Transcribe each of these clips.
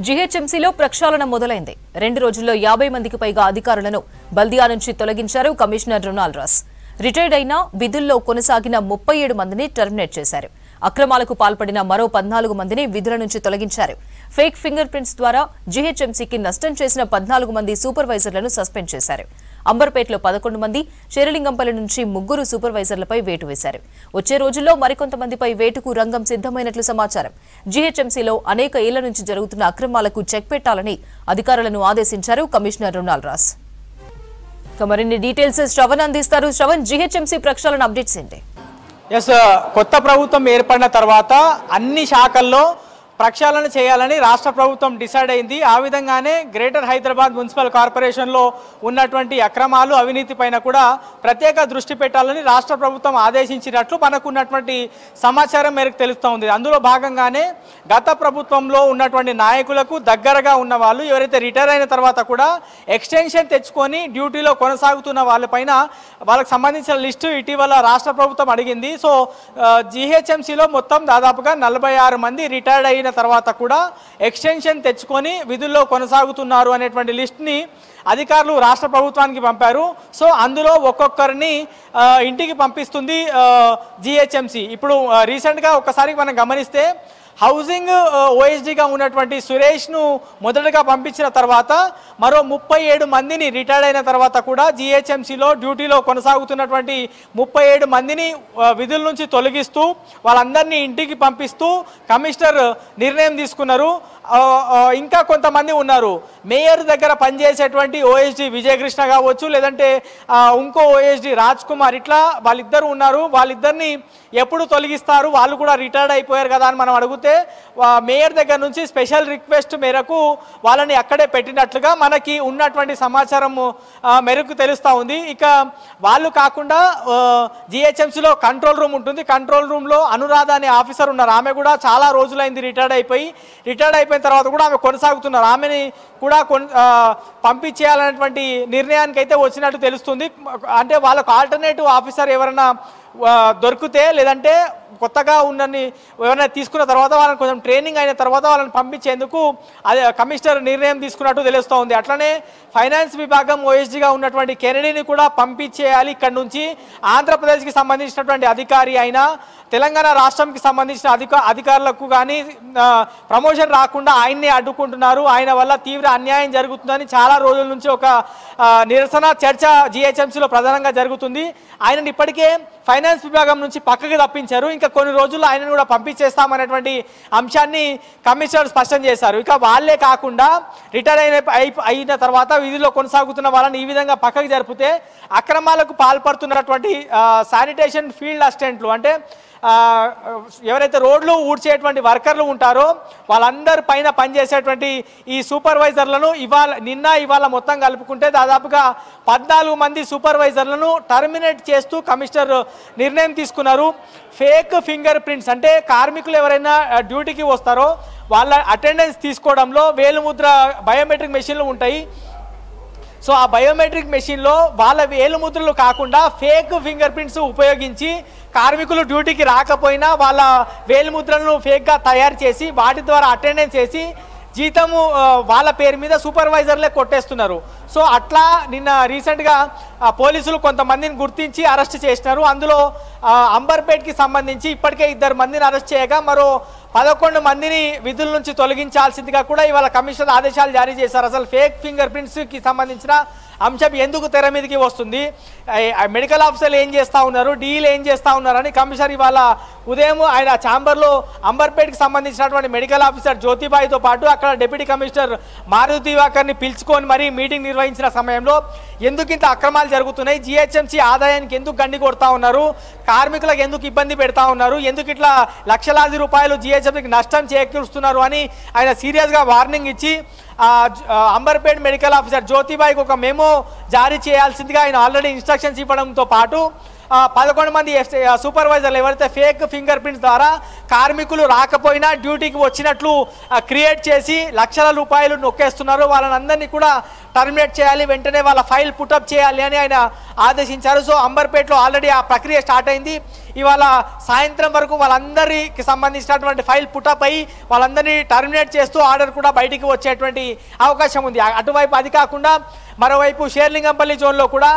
జీహెచ్ఎంసీలో ప్రక్షాళన మొదలైంది. 2 రోజుల్లో 50 మందికి పైగా అధికారులను బల్దియా నుంచి తొలగించారు కమిషనర్ రొనాల్డ్ రాస్. రిటైర్డ్ అయిన విధుల్లో కొనసాగిన 37 మందిని టర్మినేట్ చేశారు. అక్రమాలకు పాల్పడిన మరో 14 మందిని విధుల నుంచి తొలగించారు. ఫేక్ ఫింగర్ ప్రింట్స్ ద్వారా జీహెచ్ఎంసీకి నష్టం చేసిన 14 మంది సూపర్వైజర్లను సస్పెండ్ చేశారు. అంబర్పేటలో 11 మంది, శేరిలింగంపల్లి నుంచి 3 సూపర్వైజర్లపై వేటు వేశారు. వచ్చే రోజుల్లో మరికొంతమందిపై వేటుకు రంగం సిద్ధమైనట్లు సమాచారం. జీహెచ్ఎంసీలో అనేక ఏళ్ల నుంచి జరుగుతున్న అక్రమాలకు చెక్ పెట్టాలని అధికారులను ఆదేశించారు కమిషనర్ రొనాల్డ్ రాస్. మరిన్ని డీటెయిల్స్ శ్రవణ్ అందిస్తారు. శ్రవణ్, జీహెచ్ఎంసీ ప్రక్షాళన అప్డేట్స్ ఏంటి? కొత్త ప్రభుత్వం ఏర్పడిన తర్వాత అన్ని శాఖల్లో ప్రక్షాళన చేయాలని రాష్ట్ర ప్రభుత్వం డిసైడ్ అయింది. ఆ విధంగానే గ్రేటర్ హైదరాబాద్ మున్సిపల్ కార్పొరేషన్లో ఉన్నటువంటి అక్రమాలు, అవినీతి పైన కూడా ప్రత్యేక దృష్టి పెట్టాలని రాష్ట్ర ప్రభుత్వం ఆదేశించినట్లు మనకున్నటువంటి సమాచారం మేరకు తెలుస్తూ ఉంది. అందులో భాగంగానే గత ప్రభుత్వంలో ఉన్నటువంటి నాయకులకు దగ్గరగా ఉన్న వాళ్ళు ఎవరైతే రిటైర్ అయిన తర్వాత కూడా ఎక్స్టెన్షన్ తెచ్చుకొని డ్యూటీలో కొనసాగుతున్న వాళ్ళపైన వాళ్ళకి సంబంధించిన లిస్టు ఇటీవల రాష్ట్ర ప్రభుత్వం అడిగింది. సో జీహెచ్ఎంసీలో మొత్తం దాదాపుగా 46 మంది రిటైర్డ్ అయిన తర్వాత కూడా ఎక్స్టెన్షన్ తెచ్చుకొని విధుల్లో కొనసాగుతున్నారు అనేటువంటి లిస్ట్ని అధికారులు రాష్ట్ర ప్రభుత్వానికి పంపారు. సో అందులో ఒక్కొక్కరిని ఇంటికి పంపిస్తుంది జీహెచ్ఎంసీ. ఇప్పుడు రీసెంట్గా ఒక్కసారి మనం గమనిస్తే హౌసింగ్ ఓఎస్డీగా ఉన్నటువంటి సురేష్ను మొదటగా పంపించిన తర్వాత మరో 37 మందిని రిటైర్డ్ అయిన తర్వాత కూడా జీహెచ్ఎంసీలో డ్యూటీలో కొనసాగుతున్నటువంటి 37 మందిని విధుల నుంచి తొలగిస్తూ వాళ్ళందరినీ ఇంటికి పంపిస్తూ కమిషనర్ నిర్ణయం తీసుకున్నారు. ఇంకా కొంతమంది ఉన్నారు. మేయర్ దగ్గర పనిచేసేటువంటి ఓఎస్డీ విజయకృష్ణ కావచ్చు, లేదంటే ఇంకో ఓఎస్డీ రాజ్ కుమార్, ఇట్లా వాళ్ళిద్దరు ఉన్నారు. వాళ్ళిద్దరిని ఎప్పుడు తొలగిస్తారు? వాళ్ళు కూడా రిటైర్డ్ అయిపోయారు కదా అని మనం అడిగితే మేయర్ దగ్గర నుంచి స్పెషల్ రిక్వెస్ట్ మేరకు వాళ్ళని అక్కడే పెట్టినట్లుగా మనకి ఉన్నటువంటి సమాచారం మేరకు తెలుస్తూ ఉంది. ఇక వాళ్ళు కాకుండా జీహెచ్ఎంసీలో కంట్రోల్ రూమ్ ఉంటుంది. కంట్రోల్ రూమ్లో అనురాధ అనే ఆఫీసర్ ఉన్నారు. ఆమె కూడా చాలా రోజులైంది రిటైర్డ్ అయిపోయిన తర్వాత కూడా ఆమె కొనసాగుతున్నారు. ఆమెని కూడా పంపించేయాలనేటువంటి నిర్ణయానికి అయితే వచ్చినట్టు తెలుస్తుంది. అంటే వాళ్ళకు ఆల్టర్నేటివ్ ఆఫీసర్ ఎవరైనా దొరికితే, లేదంటే కొత్తగా ఉన్నని ఎవరైనా తీసుకున్న తర్వాత వాళ్ళని కొంచెం ట్రైనింగ్ అయిన తర్వాత వాళ్ళని పంపించేందుకు అదే కమిషనర్ నిర్ణయం తీసుకున్నట్టు తెలుస్తూ ఉంది. అట్లనే ఫైనాన్స్ విభాగం ఓఎస్డీగా ఉన్నటువంటి కెనడీని కూడా పంపించేయాలి. ఇక్కడ నుంచి ఆంధ్రప్రదేశ్కి సంబంధించినటువంటి అధికారి అయినా తెలంగాణ రాష్ట్రంకి సంబంధించిన అధికారులకు కానీ ప్రమోషన్ రాకుండా ఆయన్ని అడ్డుకుంటున్నారు. ఆయన వల్ల తీవ్ర అన్యాయం జరుగుతుందని చాలా రోజుల నుంచి ఒక నిరసన చర్చ జీహెచ్ఎంసీలో ప్రధానంగా జరుగుతుంది. ఆయనని ఇప్పటికే ఫైనాన్స్ విభాగం నుంచి పక్కకి తప్పించారు. ఇంకా కొన్ని రోజుల్లో ఆయనను కూడా పంపించేస్తామనేటువంటి అంశాన్ని కమిషనర్ స్పష్టం చేశారు. ఇక వాళ్ళే కాకుండా రిటైర్ అయిన తర్వాత విధిలో కొనసాగుతున్న వాళ్ళని ఈ విధంగా పక్కకి జరిపితే అక్రమాలకు పాల్పడుతున్నటువంటి శానిటేషన్ ఫీల్డ్ అసిస్టెంట్లు, అంటే ఎవరైతే రోడ్లు ఊడ్చేటువంటి వర్కర్లు ఉంటారో వాళ్ళందరి పైన పనిచేసేటువంటి ఈ సూపర్వైజర్లను ఇవాళ మొత్తం కలుపుకుంటే దాదాపుగా 14 మంది సూపర్వైజర్లను టర్మినేట్ చేస్తూ కమిషనర్ నిర్ణయం తీసుకున్నారు. ఫేక్ ఫింగర్ ప్రింట్స్, అంటే కార్మికులు ఎవరైనా డ్యూటీకి వస్తారో వాళ్ళ అటెండెన్స్ తీసుకోవడంలో వేలుముద్ర బయోమెట్రిక్ మెషిన్లు ఉంటాయి. సో ఆ బయోమెట్రిక్ మెషిన్లో వాళ్ళ వేలుముద్రలు కాకుండా ఫేక్ ఫింగర్ ప్రింట్స్ ఉపయోగించి కార్మికులు డ్యూటీకి రాకపోయినా వాళ్ళ వేలుముద్రలను ఫేక్గా తయారు చేసి వాటి ద్వారా అటెండెన్స్ చేసి జీతము వాళ్ళ పేరు మీద సూపర్వైజర్లే కొట్టేస్తున్నారు. సో అట్లా నిన్న రీసెంట్గా పోలీసులు కొంతమందిని గుర్తించి అరెస్ట్ చేసినారు. అందులో అంబర్పేట్కి సంబంధించి ఇప్పటికే 2 మందిని అరెస్ట్ చేయగా మరో 11 మందిని విధుల నుంచి తొలగించాల్సిందిగా కూడా ఇవాళ కమిషనర్ ఆదేశాలు జారీ చేశారు. అసలు ఫేక్ ఫింగర్ ప్రింట్స్కి సంబంధించిన అంశం ఎందుకు తెర మీదకి వస్తుంది, మెడికల్ ఆఫీసర్లు ఏం చేస్తూ ఉన్నారు, డీలు ఏం చేస్తూ ఉన్నారని కమిషనర్ ఇవాళ ఉదయం ఆయన ఛాంబర్లో అంబర్పేట్కి సంబంధించినటువంటి మెడికల్ ఆఫీసర్ జ్యోతిబాయితో పాటు అక్కడ డిప్యూటీ కమిషనర్ మారుతి దివాకర్ని పిలుచుకొని మరీ మీటింగ్ నిర్వహించిన సమయంలో ఎందుకు ఇంత అక్రమాలు జరుగుతున్నాయి, జీహెచ్ఎంసీ ఆదాయానికి ఎందుకు గండి కొడతా ఉన్నారు, కార్మికులకు ఎందుకు ఇబ్బంది పెడతా ఉన్నారు, ఎందుకు ఇట్లా లక్షలాది రూపాయలు జీహెచ్ఎంసీకి నష్టం చేకూరుస్తున్నారు అని ఆయన సీరియస్గా వార్నింగ్ ఇచ్చి అంబర్పేట్ మెడికల్ ఆఫీసర్ జ్యోతిబాయికి ఒక మెమో జారీ చేయాల్సిందిగా ఆయన ఆల్రెడీ ఇన్స్ట్రక్షన్స్ ఇవ్వడంతో పాటు 11 మంది సూపర్వైజర్లు ఎవరైతే ఫేక్ ఫింగర్ ప్రింట్స్ ద్వారా కార్మికులు రాకపోయినా డ్యూటీకి వచ్చినట్లు క్రియేట్ చేసి లక్షల రూపాయలు నొక్కేస్తున్నారు. వాళ్ళని అందరినీ కూడా టర్మినేట్ చేయాలి, వెంటనే వాళ్ళ ఫైల్ పుటప్ చేయాలి అని ఆయన ఆదేశించారు. సో అంబర్పేటలో ఆల్రెడీ ఆ ప్రక్రియ స్టార్ట్ అయింది. ఇవాళ సాయంత్రం వరకు వాళ్ళందరికి సంబంధించినటువంటి ఫైల్ పుటప్ అయ్యి వాళ్ళందరినీ టర్మినేట్ చేస్తూ ఆర్డర్ కూడా బయటికి వచ్చేటువంటి అవకాశం ఉంది. అటువైపు అది కాకుండా మరోవైపు షేర్లింగంపల్లి జోన్లో కూడా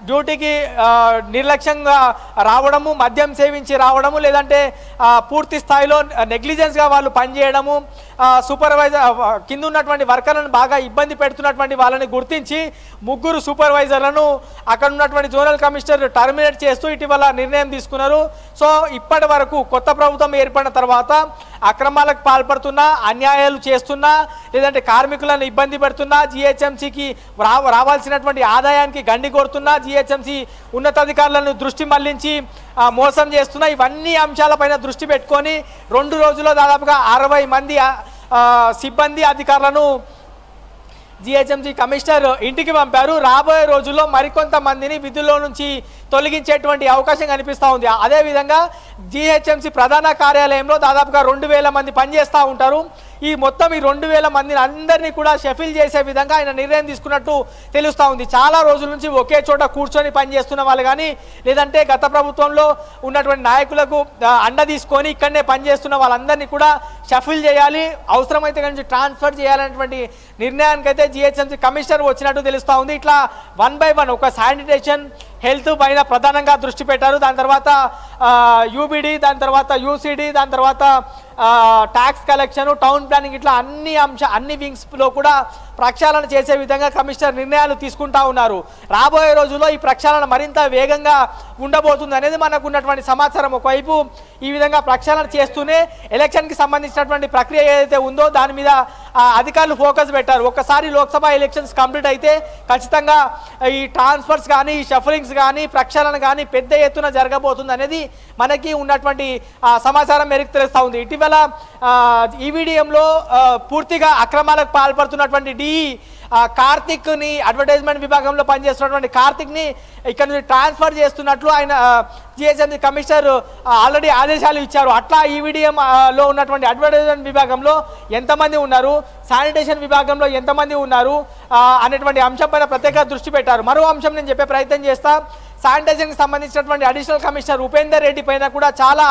డ్యూటీకి నిర్లక్ష్యంగా రావడము, మద్యం సేవించి రావడము, లేదంటే పూర్తి స్థాయిలో నెగ్లిజెన్స్గా వాళ్ళు పనిచేయడము, సూపర్వైజర్ కింద ఉన్నటువంటి వర్కర్లను బాగా ఇబ్బంది పెడుతున్నటువంటి వాళ్ళని గుర్తించి 3 సూపర్వైజర్లను అక్కడ ఉన్నటువంటి జోనల్ కమిషనర్ టర్మినేట్ చేస్తూ ఇటీవల నిర్ణయం తీసుకున్నారు. సో ఇప్పటి వరకు కొత్త ప్రభుత్వం ఏర్పడిన తర్వాత అక్రమాలకు పాల్పడుతున్నా, అన్యాయాలు చేస్తున్నా, లేదంటే కార్మికులను ఇబ్బంది పెడుతున్నా, జిహెచ్ఎంసీకి రావాల్సినటువంటి ఆదాయానికి గండి కొడుతున్నా, జిహెచ్ఎంసీ ఉన్నతాధికారులను దృష్టి మళ్లించి మోసం చేస్తున్నా, ఇవన్నీ అంశాలపైన దృష్టి పెట్టుకొని 2 రోజుల్లో దాదాపుగా 60 మంది సిబ్బంది అధికారులను జిహెచ్ఎంసీ కమిషనర్ ఇంటికి పంపారు. రాబోయే రోజుల్లో మరికొంతమందిని విధుల్లో నుంచి తొలగించేటువంటి అవకాశం కనిపిస్తూ ఉంది. అదేవిధంగా జిహెచ్ఎంసీ ప్రధాన కార్యాలయంలో దాదాపుగా 2000 మంది పనిచేస్తూ ఉంటారు. ఈ మొత్తం 2000 మందిని అందరినీ కూడా షఫిల్ చేసే విధంగా ఆయన నిర్ణయం తీసుకున్నట్టు తెలుస్తూ ఉంది. చాలా రోజుల నుంచి ఒకే చోట కూర్చొని పనిచేస్తున్న వాళ్ళు కానీ, లేదంటే గత ప్రభుత్వంలో ఉన్నటువంటి నాయకులకు అండ తీసుకొని ఇక్కడనే పనిచేస్తున్న వాళ్ళందరినీ కూడా షఫిల్ చేయాలి, అవసరమైతే కనుక ట్రాన్స్ఫర్ చేయాలనేటువంటి నిర్ణయానికైతే జిహెచ్ఎంసీ కమిషనర్ వచ్చినట్టు తెలుస్తూ ఉంది. ఇట్లా 1 by 1 ఒక శానిటేషన్, హెల్త్ పైన ప్రధానంగా దృష్టి పెట్టారు. దాని తర్వాత యూబీడీ, దాని తర్వాత యూసీడీ, దాని తర్వాత ట్యాక్స్ కలెక్షన్, టౌన్ ప్లానింగ్, ఇట్లా అన్ని వింగ్స్లో కూడా ప్రక్షాళన చేసే విధంగా కమిషనర్ నిర్ణయాలు తీసుకుంటా ఉన్నారు. రాబోయే రోజుల్లో ఈ ప్రక్షాళన మరింత వేగంగా ఉండబోతుంది అనేది మనకు ఉన్నటువంటి సమాచారం. ఒకవైపు ఈ విధంగా ప్రక్షాళన చేస్తూనే ఎలక్షన్కి సంబంధించినటువంటి ప్రక్రియ ఏదైతే ఉందో దాని మీద అధికారులు ఫోకస్ పెట్టారు. ఒక్కసారి లోక్సభ ఎలక్షన్స్ కంప్లీట్ అయితే ఖచ్చితంగా ఈ ట్రాన్స్ఫర్స్ కానీ, ఈ షఫలింగ్స్ కానీ, ప్రక్షాళన కానీ పెద్ద ఎత్తున జరగబోతుంది అనేది మనకి ఉన్నటువంటి సమాచారం మేరకు తెలుస్తూ ఉంది. ఇటీవల ఈవీడీఎంలో పూర్తిగా అక్రమాలకు పాల్పడుతున్నటువంటి కార్తిక్ని, అడ్వర్టైజ్మెంట్ విభాగంలో పనిచేస్తున్నటువంటి కార్తిక్ని ఇక్కడ నుంచి ట్రాన్స్ఫర్ చేస్తున్నట్లు ఆయన జిహెచ్ఎంసీ కమిషనర్ ఆల్రెడీ ఆదేశాలు ఇచ్చారు. అట్లా ఈవీడీఎంలో ఉన్నటువంటి అడ్వర్టైజ్మెంట్ విభాగంలో ఎంతమంది ఉన్నారు, శానిటేషన్ విభాగంలో ఎంతమంది ఉన్నారు అనేటువంటి అంశంపైన ప్రత్యేక దృష్టి పెట్టారు. మరో అంశం నేను చెప్పే ప్రయత్నం చేస్తా. శానిటైజర్కి సంబంధించినటువంటి అడిషనల్ కమిషనర్ ఉపేందర్ రెడ్డి పైన కూడా చాలా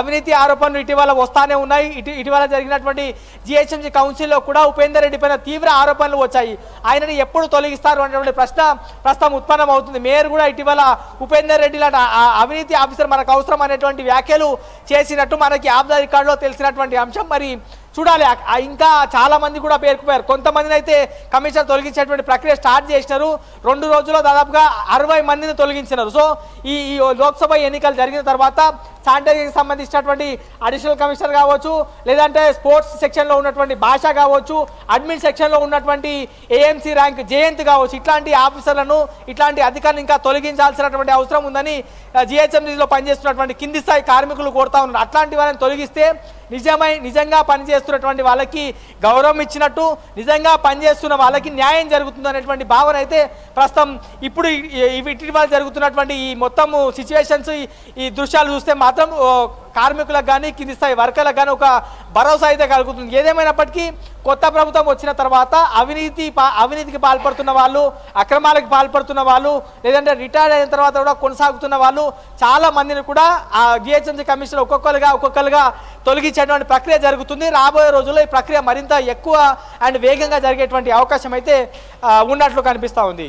అవినీతి ఆరోపణలు ఇటీవల వస్తానే ఉన్నాయి. ఇటీవల జరిగినటువంటి జిహెచ్ఎంసీ కౌన్సిల్లో కూడా ఉపేందర్ రెడ్డి పైన తీవ్ర ఆరోపణలు వచ్చాయి. ఆయనని ఎప్పుడు తొలగిస్తారు అనేటువంటి ప్రశ్న ప్రస్తుతం ఉత్పన్నం అవుతుంది. మేయర్ కూడా ఇటీవల ఉపేందర్ రెడ్డి లాంటి అవినీతి ఆఫీసర్ మనకు అవసరం అనేటువంటి వ్యాఖ్యలు చేసినట్టు మనకి ఆఫ్ ద రికార్డులో తెలిసినటువంటి అంశం. మరి చూడాలి, ఇంకా చాలా మంది కూడా పేరుకుపోయారు. కొంతమందిని అయితే కమిషనర్ తొలగించేటువంటి ప్రక్రియ స్టార్ట్ చేసినారు. 2 రోజుల్లో దాదాపుగా 60 మందిని తొలగించినారు. సో ఈ లోక్సభ ఎన్నికలు జరిగిన తర్వాత శానిటైజర్కి సంబంధించినటువంటి అడిషనల్ కమిషనర్ కావచ్చు, లేదంటే స్పోర్ట్స్ సెక్షన్లో ఉన్నటువంటి భాష కావచ్చు, అడ్మిన్ సెక్షన్లో ఉన్నటువంటి ఏఎంసీ ర్యాంక్ జయంత్ కావచ్చు, ఇట్లాంటి ఆఫీసర్లను, ఇట్లాంటి అధికారులను ఇంకా తొలగించాల్సినటువంటి అవసరం ఉందని జిహెచ్ఎంసీలో పనిచేస్తున్నటువంటి కింది స్థాయి కార్మికులు కోరుతా ఉన్నారు. అట్లాంటి వాళ్ళని తొలగిస్తే నిజంగా పనిచేస్తున్నటువంటి వాళ్ళకి గౌరవం ఇచ్చినట్టు, నిజంగా పనిచేస్తున్న వాళ్ళకి న్యాయం జరుగుతుంది అనేటువంటి భావన అయితే ప్రస్తుతం ఇప్పుడు ఇటీవల జరుగుతున్నటువంటి ఈ మొత్తం సిచ్యువేషన్స్, ఈ దృశ్యాలు చూస్తే మాత్రం కార్మికులకు కానీ, కింది స్థాయి వర్కర్లకు కానీ ఒక భరోసా అయితే కలుగుతుంది. ఏదేమైనప్పటికీ కొత్త ప్రభుత్వం వచ్చిన తర్వాత అవినీతికి పాల్పడుతున్న వాళ్ళు, అక్రమాలకు పాల్పడుతున్న వాళ్ళు, లేదంటే రిటైర్డ్ అయిన తర్వాత కూడా కొనసాగుతున్న వాళ్ళు చాలా మందిని కూడా జిహెచ్ఎంసీ కమిషనర్ ఒక్కొక్కరుగా తొలగించేటువంటి ప్రక్రియ జరుగుతుంది. రాబోయే రోజుల్లో ఈ ప్రక్రియ మరింత ఎక్కువ అండ్ వేగంగా జరిగేటువంటి అవకాశం అయితే ఉన్నట్లు కనిపిస్తూ ఉంది.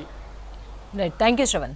Right, thank you Shravan.